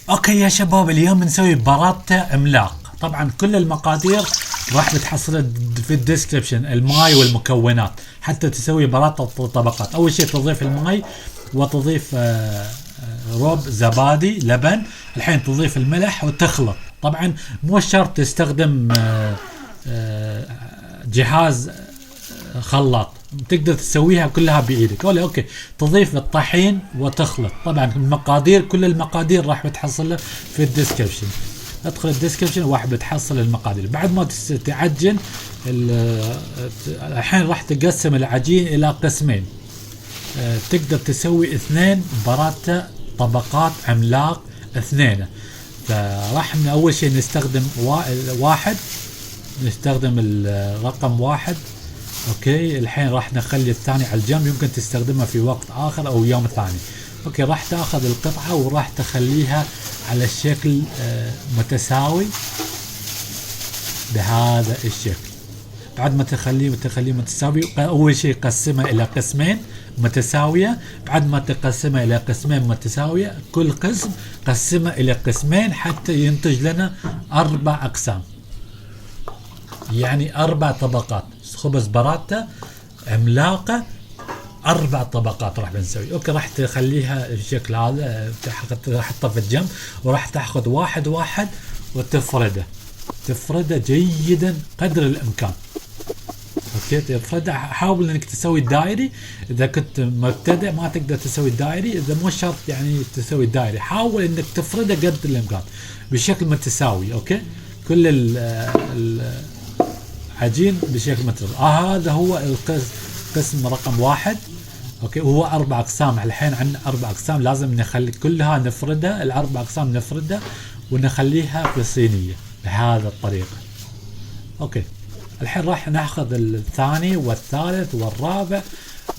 اوكي يا شباب، اليوم نسوي براتا عملاق. طبعا كل المقادير راح بتحصلها في الديسكربشن، الماي والمكونات حتى تسوي براتا طبقات. اول شيء تضيف الماي وتضيف ربع زبادي لبن، الحين تضيف الملح وتخلط. طبعا مو شرط تستخدم جهاز خلاط، تقدر تسويها كلها بايدك. اوكي، تضيف الطحين وتخلط. طبعا المقادير، كل المقادير راح بتحصلها في الديسكربشن. ادخل الديسكربشن وراح بتحصل المقادير. بعد ما تعجن الحين راح تقسم العجين الى قسمين. تقدر تسوي 2 براتا طبقات عملاق 2. فراح من اول شيء نستخدم واحد، نستخدم الرقم 1. اوكي، الحين راح نخلي الثاني على الجنب، يمكن تستخدمها في وقت اخر او يوم ثاني. اوكي، راح تاخذ القطعة وراح تخليها على الشكل متساوي بهذا الشكل. بعد ما تخليه متساوي، اول شيء قسمها الى قسمين متساوية. بعد ما تقسمها الى قسمين متساوية، كل قسم قسمها الى قسمين حتى ينتج لنا 4 اقسام، يعني 4 طبقات خبز براتا عملاقة. 4 طبقات راح بنسوي. اوكي، راح تخليها بالشكل هذا، تحطها في الجنب وراح تاخذ واحد وتفرده. تفرده جيدا قدر الامكان. اوكي، تفرده. حاول انك تسوي الدائري. اذا كنت مبتدئ ما تقدر تسوي الدائري، اذا مو شرط يعني تسوي الدائري، حاول انك تفرده قدر الامكان بشكل متساوي. اوكي، كل العجين بشكل متساوي. هذا هو القسم رقم 1. اوكي، وهو 4 اقسام. الحين عندنا 4 اقسام، لازم نخلي كلها نفردها، ال4 اقسام نفردها ونخليها في صينية بهذا الطريقة. اوكي، الحين راح ناخذ الثاني والثالث والرابع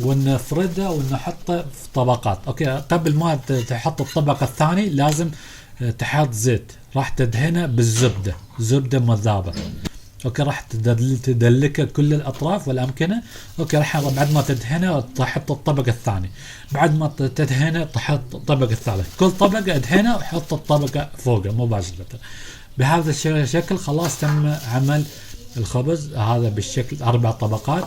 ونفرده ونحطه في طبقات. اوكي، قبل ما تحط الطبقة الثاني لازم تحط زيت، راح تدهنه بالزبدة، زبدة مذابة. اوكي، راح تدلكه كل الاطراف والامكنه. اوكي، راح بعد ما تدهنه تحط الطبقه الثانيه. بعد ما تدهنه تحط الطبقه الثالثه، كل طبقه ادهنها وحط الطبقه فوقه مباشره. بهذا الشكل خلاص تم عمل الخبز هذا بالشكل 4 طبقات.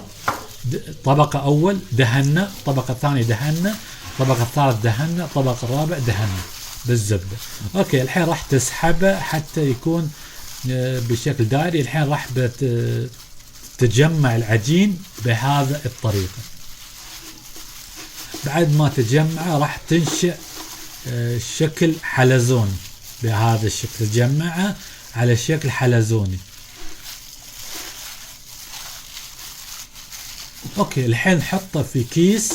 طبقه اول دهنا، طبقه ثانيه دهنا، طبقه ثالث دهنا، طبقه الرابع دهنا بالزبده. اوكي، الحين راح تسحبه حتى يكون بشكل دائري. الحين راح تجمع العجين بهذا الطريقة. بعد ما تجمعه راح تنشئ شكل حلزوني بهذا الشكل، تجمعه على شكل حلزوني. اوكي، الحين حطه في كيس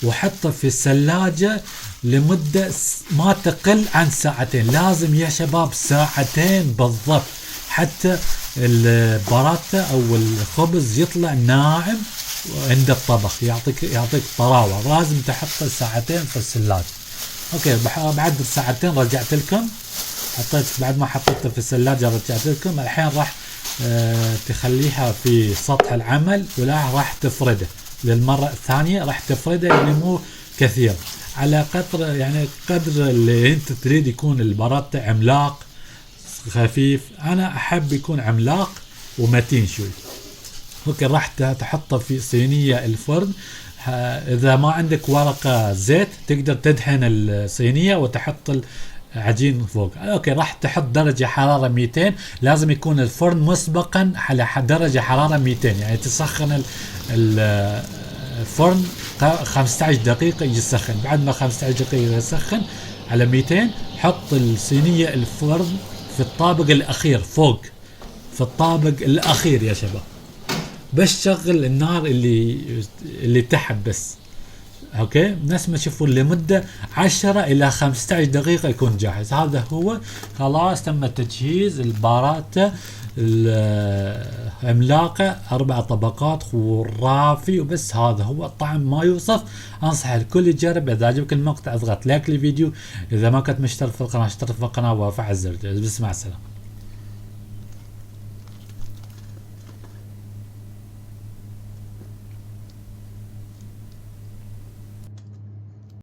وحطه في الثلاجة لمدة ما تقل عن 2 ساعة. لازم يا شباب 2 ساعة بالضبط حتى البراتا او الخبز يطلع ناعم عند الطبخ، يعطيك طراوة. لازم تحطه 2 ساعة في الثلاجة. اوكي، بعد 2 ساعة رجعت لكم، حطيت بعد ما حطيته في الثلاجة رجعت لكم. الحين راح تخليها في سطح العمل ولا راح تفرده للمرة الثانية. راح تفرده يعني مو كثير، على قدر يعني قدر اللي انت تريد يكون البراتا عملاق خفيف. انا احب يكون عملاق ومتين شوي. اوكي، راح تحطه في صينية الفرن. اذا ما عندك ورقة زيت تقدر تدهن الصينية وتحط العجين فوق. اوكي، راح تحط درجة حرارة 200. لازم يكون الفرن مسبقا على درجة حرارة 200، يعني تسخن الفرن 15 دقيقة يسخن. بعد ما 15 دقيقة يسخن على 200، حط الصينية الفرن في الطابق الأخير فوق، في الطابق الأخير يا شباب. بس شغل النار اللي تحت بس. اوكي، ناس ما تشوفون لمدة 10 إلى 15 دقيقة يكون جاهز. هذا هو خلاص تم تجهيز البراتا العملاقة 4 طبقات خرافي. وبس هذا هو الطعم ما يوصف. انصح الكل يجرب. اذا عجبك المقطع اضغط لايك للفيديو. اذا ما كنت مشترك في القناة اشترك في القناة وفعل زر. بس مع السلامة.